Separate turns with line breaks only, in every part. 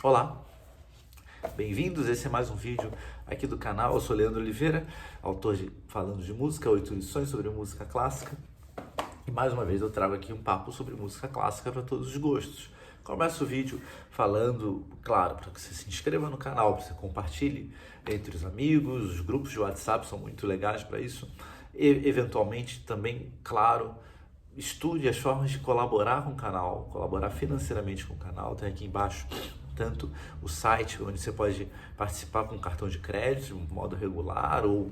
Olá, bem-vindos. Esse é mais um vídeo aqui do canal. Eu sou Leandro Oliveira, autor de Falando de Música, 8 lições sobre música clássica. E mais uma vez eu trago aqui um papo sobre música clássica para todos os gostos. Começo o vídeo falando, claro, para que você se inscreva no canal, para que você compartilhe entre os amigos, os grupos de WhatsApp são muito legais para isso. E, eventualmente, também, claro, estude as formas de colaborar com o canal, colaborar financeiramente com o canal. Tem aqui embaixo tanto o site onde você pode participar com cartão de crédito, de modo regular, ou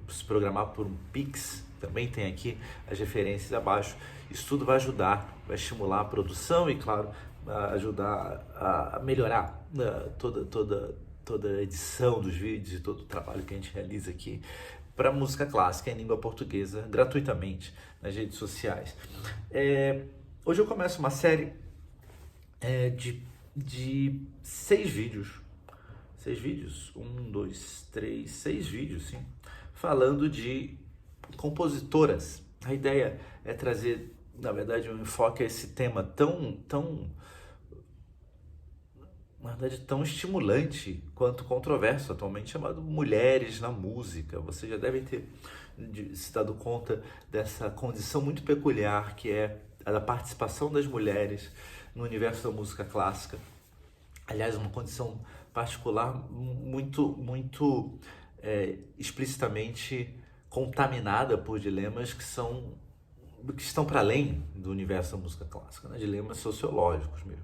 se programar por um Pix. Também tem aqui as referências abaixo. Isso tudo vai ajudar, vai estimular a produção e, claro, ajudar a melhorar toda a edição dos vídeos e todo o trabalho que a gente realiza aqui para música clássica em língua portuguesa, gratuitamente, nas redes sociais. Hoje eu começo uma série de 6 vídeos. 6 vídeos? 6 vídeos, sim. Falando de compositoras. A ideia é trazer, na verdade, um enfoque a esse tema na verdade, tão estimulante quanto controverso atualmente, chamado mulheres na música. Você já deve ter se dado conta dessa condição muito peculiar que é a da participação das mulheres no universo da música clássica. Aliás, uma condição particular muito explicitamente contaminada por dilemas que estão para além do universo da música clássica, né? Dilemas sociológicos mesmo.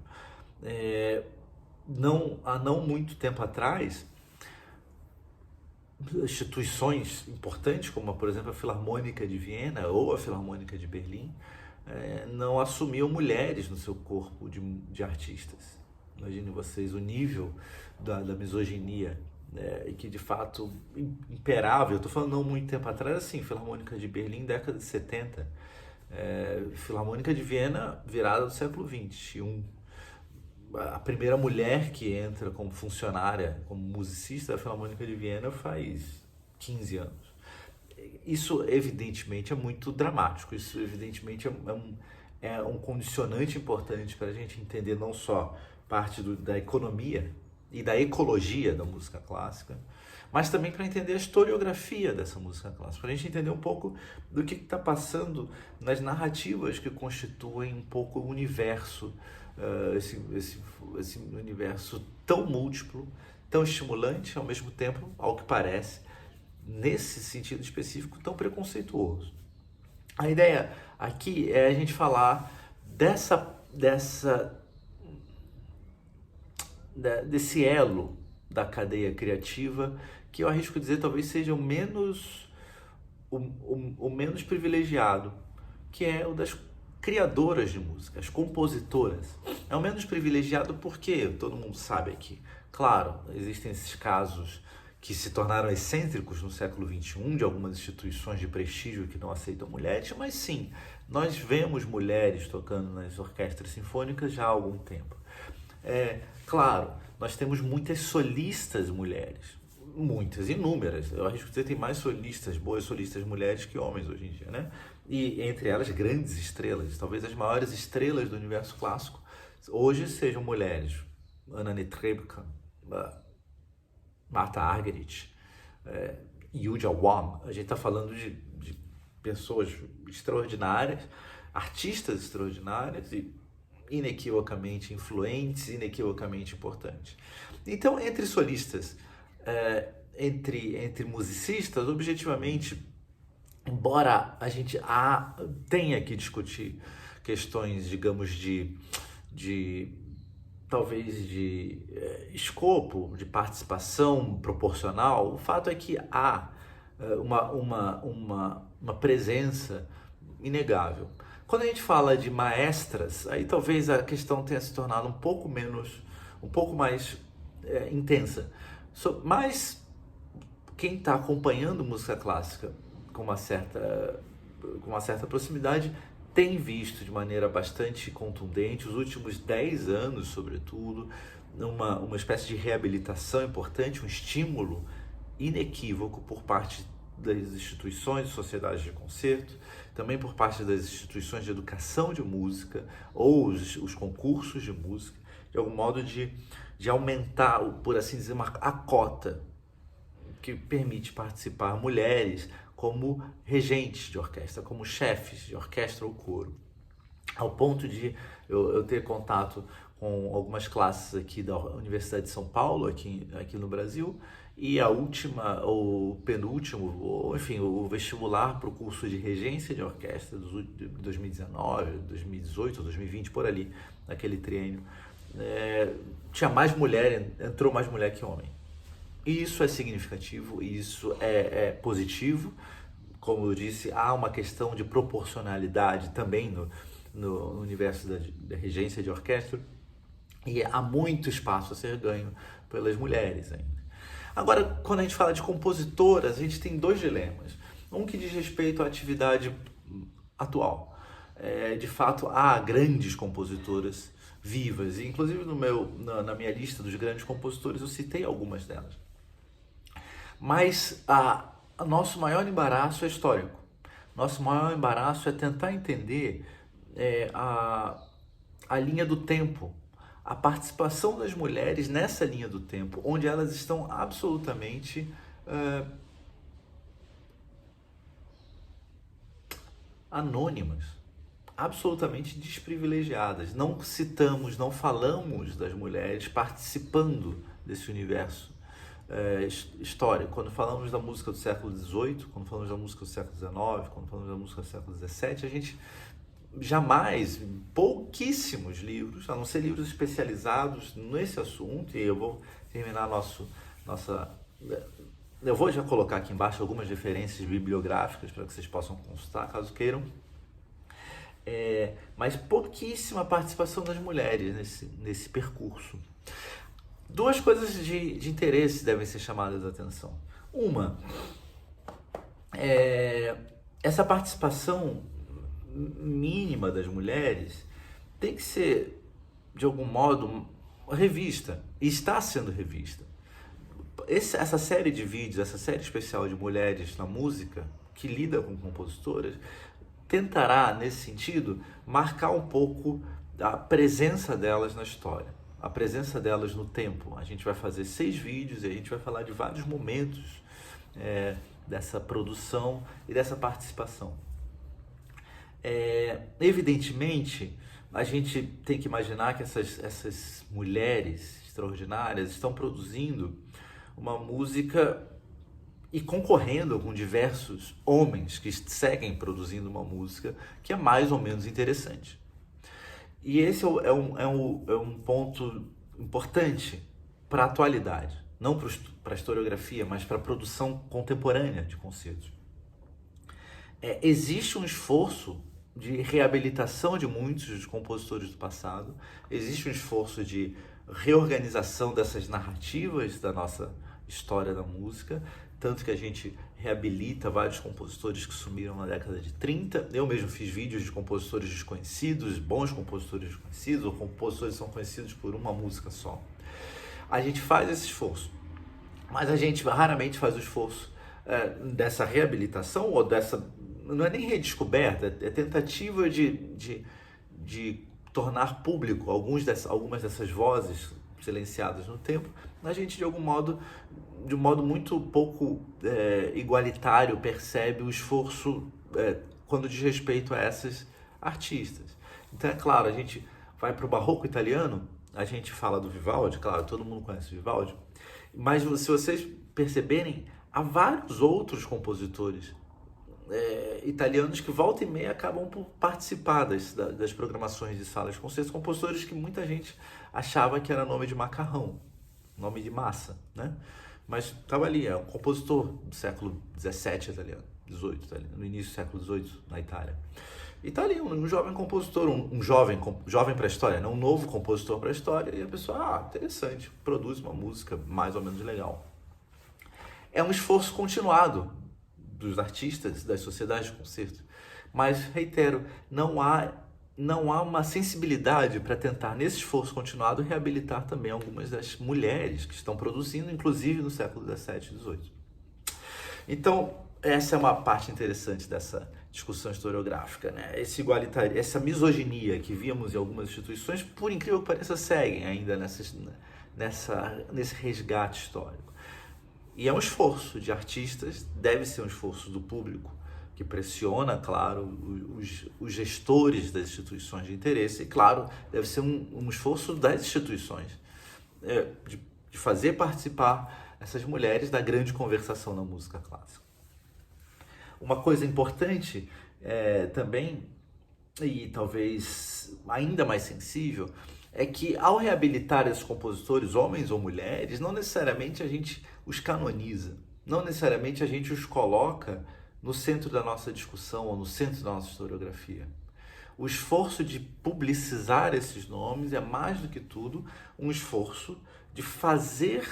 Há não muito tempo atrás, instituições importantes, como por exemplo a Filarmônica de Viena ou a Filarmônica de Berlim, não assumiam mulheres no seu corpo de artistas. Imaginem vocês o nível da misoginia, né, e que de fato imperava. Eu estou falando não muito tempo atrás, assim, Filarmônica de Berlim, década de 70, Filarmônica de Viena, virada do século XXI. A primeira mulher que entra como funcionária, como musicista da Filarmônica de Viena faz 15 anos. Isso evidentemente é muito dramático, isso evidentemente é um condicionante importante para a gente entender não só parte da economia e da ecologia da música clássica, mas também para entender a historiografia dessa música clássica, para a gente entender um pouco do que está passando nas narrativas que constituem um pouco o universo, esse universo tão múltiplo, tão estimulante, ao mesmo tempo, ao que parece, nesse sentido específico, tão preconceituoso. A ideia aqui é a gente falar desse elo da cadeia criativa, que eu arrisco dizer talvez seja o menos privilegiado, que é o das criadoras de música, as compositoras. É o menos privilegiado porque todo mundo sabe aqui. Claro, existem esses casos que se tornaram excêntricos no século XXI, de algumas instituições de prestígio que não aceitam mulheres, mas sim, nós vemos mulheres tocando nas orquestras sinfônicas já há algum tempo. Claro, nós temos muitas solistas mulheres, muitas, inúmeras. Eu arrisco dizer que tem mais solistas, boas solistas mulheres que homens hoje em dia, né? E entre elas grandes estrelas, talvez as maiores estrelas do universo clássico hoje sejam mulheres. Anna Netrebko, Martha Argerich, Yuja Wang. A gente está falando de pessoas extraordinárias, artistas extraordinárias e inequivocamente influentes, inequivocamente importantes. Então, entre solistas, entre musicistas, objetivamente, embora a gente tenha que discutir questões, digamos, talvez de escopo, de participação proporcional, o fato é que há uma presença inegável. Quando a gente fala de maestras, aí talvez a questão tenha se tornado um pouco mais intensa. Mas quem está acompanhando música clássica com uma certa proximidade tem visto de maneira bastante contundente, os últimos 10 anos, sobretudo, uma espécie de reabilitação importante, um estímulo inequívoco por parte das instituições de sociedades de concerto, também por parte das instituições de educação de música ou os concursos de música, de algum modo, de aumentar, por assim dizer, a cota que permite participar mulheres como regentes de orquestra, como chefes de orquestra ou coro. Ao ponto de eu ter contato com algumas classes aqui da Universidade de São Paulo, aqui no Brasil, e a última, ou penúltimo, ou, enfim, o vestibular para o curso de regência de orquestra de 2019, 2018, 2020, por ali, naquele triênio, tinha mais mulher, entrou mais mulher que homem. E isso é significativo, e isso é positivo. Como eu disse, há uma questão de proporcionalidade também no universo da regência de orquestra, e há muito espaço a ser ganho pelas mulheres ainda. Agora, quando a gente fala de compositoras, a gente tem dois dilemas. Um que diz respeito à atividade atual. De fato, há grandes compositoras vivas, e inclusive na minha lista dos grandes compositores eu citei algumas delas. Mas nosso maior embaraço é histórico. Nosso maior embaraço é tentar entender a linha do tempo, a participação das mulheres nessa linha do tempo, onde elas estão absolutamente anônimas, absolutamente desprivilegiadas. Não citamos, não falamos das mulheres participando desse universo histórico. Quando falamos da música do século XVIII, quando falamos da música do século XIX, quando falamos da música do século XVII, a gente jamais, pouquíssimos livros, a não ser livros especializados nesse assunto, e eu vou terminar eu vou já colocar aqui embaixo algumas referências bibliográficas para que vocês possam consultar, caso queiram, mas pouquíssima participação das mulheres nesse percurso. Duas coisas de interesse devem ser chamadas a atenção. Uma, essa participação mínima das mulheres tem que ser, de algum modo, revista, e está sendo revista. Essa série de vídeos, essa série especial de mulheres na música, que lida com compositoras, tentará, nesse sentido, marcar um pouco a presença delas na história, a presença delas no tempo. A gente vai fazer 6 vídeos e a gente vai falar de vários momentos dessa produção e dessa participação. Evidentemente, a gente tem que imaginar que essas mulheres extraordinárias estão produzindo uma música e concorrendo com diversos homens que seguem produzindo uma música que é mais ou menos interessante. E esse é um ponto importante para a atualidade, não para a historiografia, mas para a produção contemporânea de concertos. Existe um esforço de reabilitação de muitos dos compositores do passado, existe um esforço de reorganização dessas narrativas da nossa história da música, tanto que a gente reabilita vários compositores que sumiram na década de 30. Eu mesmo fiz vídeos de compositores desconhecidos, bons compositores desconhecidos, ou compositores que são conhecidos por uma música só. A gente faz esse esforço, mas a gente raramente faz o esforço dessa reabilitação, ou dessa, não é nem redescoberta, é tentativa de tornar público algumas dessas vozes silenciadas no tempo. A gente, de um modo muito pouco igualitário, percebe o esforço quando diz respeito a essas artistas. Então, é claro, a gente vai para o barroco italiano, a gente fala do Vivaldi, claro, todo mundo conhece o Vivaldi, mas se vocês perceberem, há vários outros compositores italianos que volta e meia acabam por participar das programações de salas de concertos, compositores que muita gente achava que era nome de macarrão, nome de massa, né? Mas estava ali, é um compositor do século XVII italiano, XVIII italiano, no início do século XVIII na Itália. E está ali um jovem compositor, um jovem para a história, não um novo compositor para a história, e a pessoa, interessante, produz uma música mais ou menos legal. É um esforço continuado dos artistas, das sociedades de concerto, mas, reitero, não há uma sensibilidade para tentar, nesse esforço continuado, reabilitar também algumas das mulheres que estão produzindo, inclusive no século XVII e XVIII. Então, essa é uma parte interessante discussão historiográfica, né? Essa misoginia que víamos em algumas instituições, por incrível que pareça, seguem ainda nesse resgate histórico. E é um esforço de artistas, deve ser um esforço do público, que pressiona, claro, os gestores das instituições de interesse, e, claro, deve ser um esforço das instituições de fazer participar essas mulheres da grande conversação na música clássica. Uma coisa importante também, e talvez ainda mais sensível, é que ao reabilitar esses compositores, homens ou mulheres, não necessariamente a gente os canoniza, não necessariamente a gente os coloca no centro da nossa discussão ou no centro da nossa historiografia. O esforço de publicizar esses nomes é, mais do que tudo, um esforço de fazer,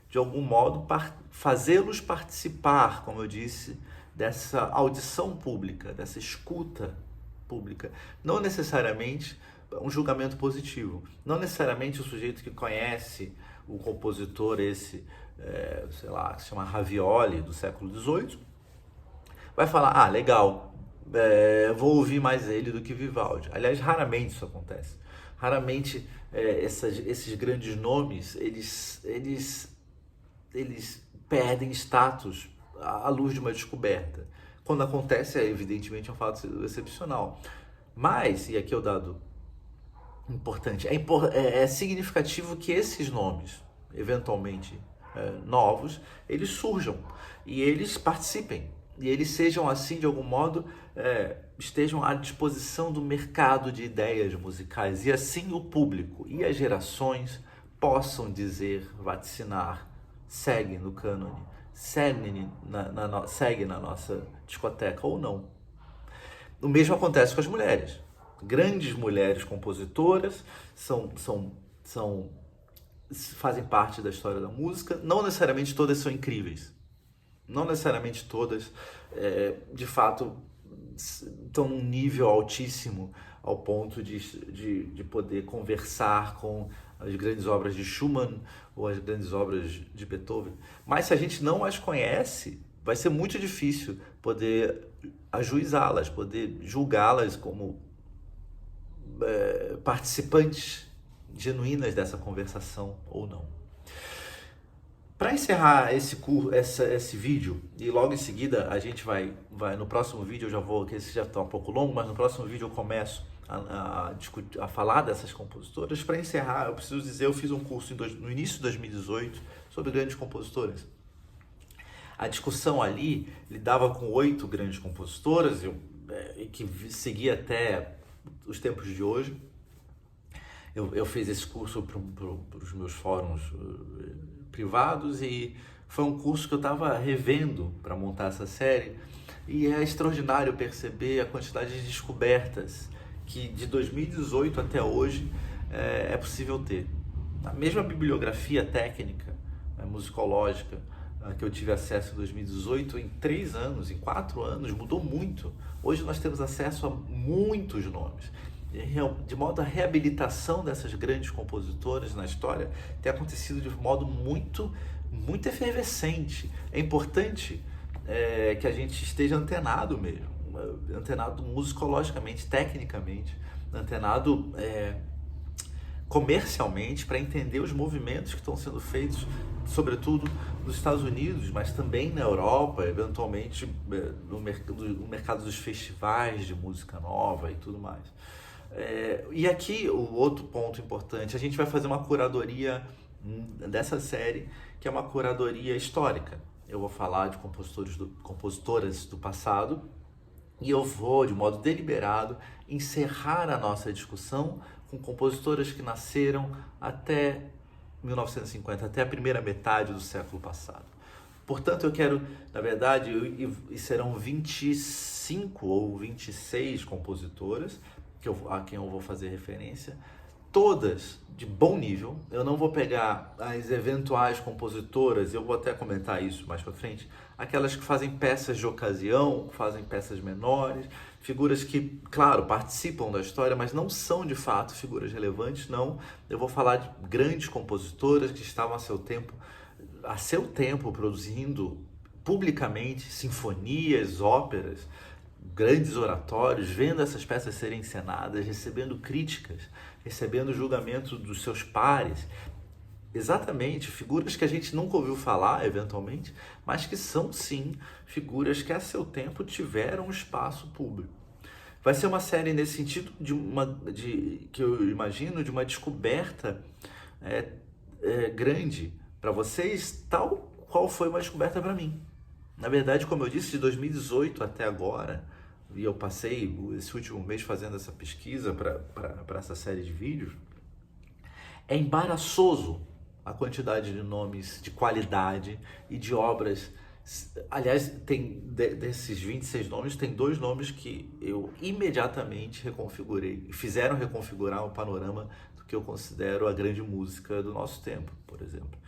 de algum modo, fazê-los participar, como eu disse, dessa audição pública, dessa escuta pública. Não necessariamente um julgamento positivo. Não necessariamente o sujeito que conhece o compositor sei lá, que se chama Ravioli, do século XVIII, vai falar, legal, vou ouvir mais ele do que Vivaldi. Aliás, raramente isso acontece. Raramente esses grandes nomes, eles perdem status à luz de uma descoberta. Quando acontece, evidentemente, é um fato excepcional. Mas, e aqui é o dado importante, é significativo que esses nomes, eventualmente novos, eles surjam e eles participem. E eles sejam assim, de algum modo, estejam à disposição do mercado de ideias musicais. E assim o público e as gerações possam dizer, vaticinar, segue no cânone, segue na nossa discoteca ou não. O mesmo acontece com as mulheres. Grandes mulheres compositoras fazem parte da história da música. Não necessariamente todas são incríveis. Não necessariamente todas, de fato, estão num nível altíssimo ao ponto de poder conversar com as grandes obras de Schumann ou as grandes obras de Beethoven. Mas se a gente não as conhece, vai ser muito difícil poder ajuizá-las, poder julgá-las como participantes genuínas dessa conversação ou não. Para encerrar esse vídeo, e logo em seguida a gente vai no próximo vídeo, que esse já está um pouco longo, mas no próximo vídeo eu começo a falar dessas compositoras. Para encerrar, eu preciso dizer, eu fiz um curso no início de 2018 sobre grandes compositoras. A discussão ali lidava com 8 grandes compositoras, que seguia até os tempos de hoje. Eu fiz esse curso para os meus fóruns privados e foi um curso que eu estava revendo para montar essa série, e é extraordinário perceber a quantidade de descobertas que de 2018 até hoje é possível ter. A mesma bibliografia técnica, musicológica, que eu tive acesso em 2018, em 3 anos, em 4 anos, mudou muito. Hoje nós temos acesso a muitos nomes. De modo a reabilitação dessas grandes compositoras na história tem acontecido de modo muito, muito efervescente. É importante que a gente esteja antenado mesmo, antenado musicologicamente, tecnicamente, antenado comercialmente, para entender os movimentos que estão sendo feitos, sobretudo nos Estados Unidos, mas também na Europa, eventualmente no mercado dos festivais de música nova e tudo mais. E aqui o outro ponto importante, a gente vai fazer uma curadoria dessa série, que é uma curadoria histórica. Eu vou falar de compositoras do passado, e eu vou, de modo deliberado, encerrar a nossa discussão com compositoras que nasceram até 1950, até a primeira metade do século passado. Portanto, eu quero, na verdade, e serão 25 ou 26 compositoras, a quem eu vou fazer referência, todas de bom nível. Eu não vou pegar as eventuais compositoras, eu vou até comentar isso mais para frente, aquelas que fazem peças de ocasião, fazem peças menores, figuras que, claro, participam da história, mas não são de fato figuras relevantes, não. Eu vou falar de grandes compositoras que estavam a seu tempo produzindo publicamente sinfonias, óperas, grandes oratórios, vendo essas peças serem encenadas, recebendo críticas, recebendo julgamento dos seus pares. Exatamente, figuras que a gente nunca ouviu falar, eventualmente, mas que são, sim, figuras que a seu tempo tiveram espaço público. Vai ser uma série nesse sentido, que eu imagino, de uma descoberta grande para vocês, tal qual foi uma descoberta para mim. Na verdade, como eu disse, de 2018 até agora, e eu passei esse último mês fazendo essa pesquisa para essa série de vídeos, é embaraçoso a quantidade de nomes de qualidade e de obras. Aliás, desses 26 nomes, tem 2 nomes que eu imediatamente reconfigurei, fizeram reconfigurar o panorama do que eu considero a grande música do nosso tempo, por exemplo.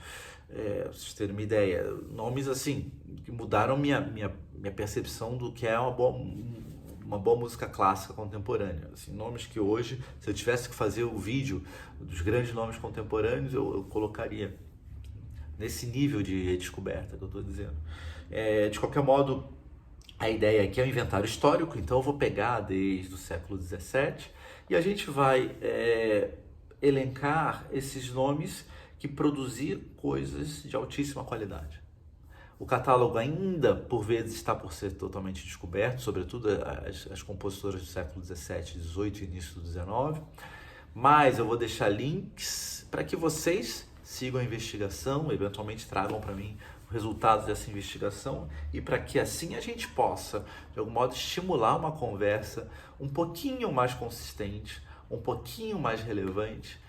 Pra vocês terem uma ideia, nomes assim, que mudaram minha percepção do que é uma boa música clássica contemporânea. Assim, nomes que hoje, se eu tivesse que fazer o vídeo dos grandes nomes contemporâneos, eu colocaria nesse nível de redescoberta que eu estou dizendo. De qualquer modo, a ideia aqui é um inventário histórico, então eu vou pegar desde o século XVII e a gente vai elencar esses nomes que produziram coisas de altíssima qualidade. O catálogo ainda, por vezes, está por ser totalmente descoberto, sobretudo as compositoras do século XVII, XVIII e início do XIX, mas eu vou deixar links para que vocês sigam a investigação, eventualmente tragam para mim os resultados dessa investigação e para que assim a gente possa, de algum modo, estimular uma conversa um pouquinho mais consistente, um pouquinho mais relevante,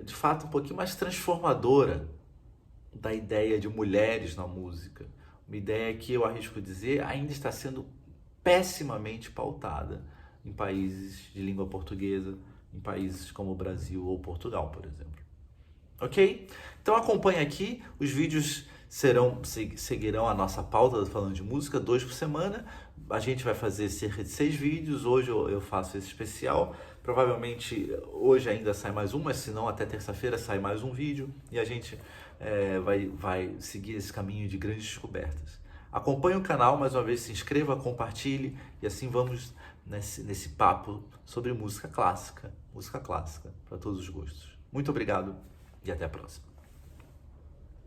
de fato um pouquinho mais transformadora da ideia de mulheres na música. Uma ideia que, eu arrisco dizer, ainda está sendo pessimamente pautada em países de língua portuguesa, em países como o Brasil ou Portugal, por exemplo. Ok? Então acompanhe aqui, os vídeos seguirão a nossa pauta do Falando de Música, 2 por semana. A gente vai fazer cerca de 6 vídeos, hoje eu faço esse especial. Provavelmente hoje ainda sai mais um, mas se não até terça-feira sai mais um vídeo e a gente vai seguir esse caminho de grandes descobertas. Acompanhe o canal, mais uma vez se inscreva, compartilhe e assim vamos nesse papo sobre música clássica para todos os gostos. Muito obrigado e até a próxima.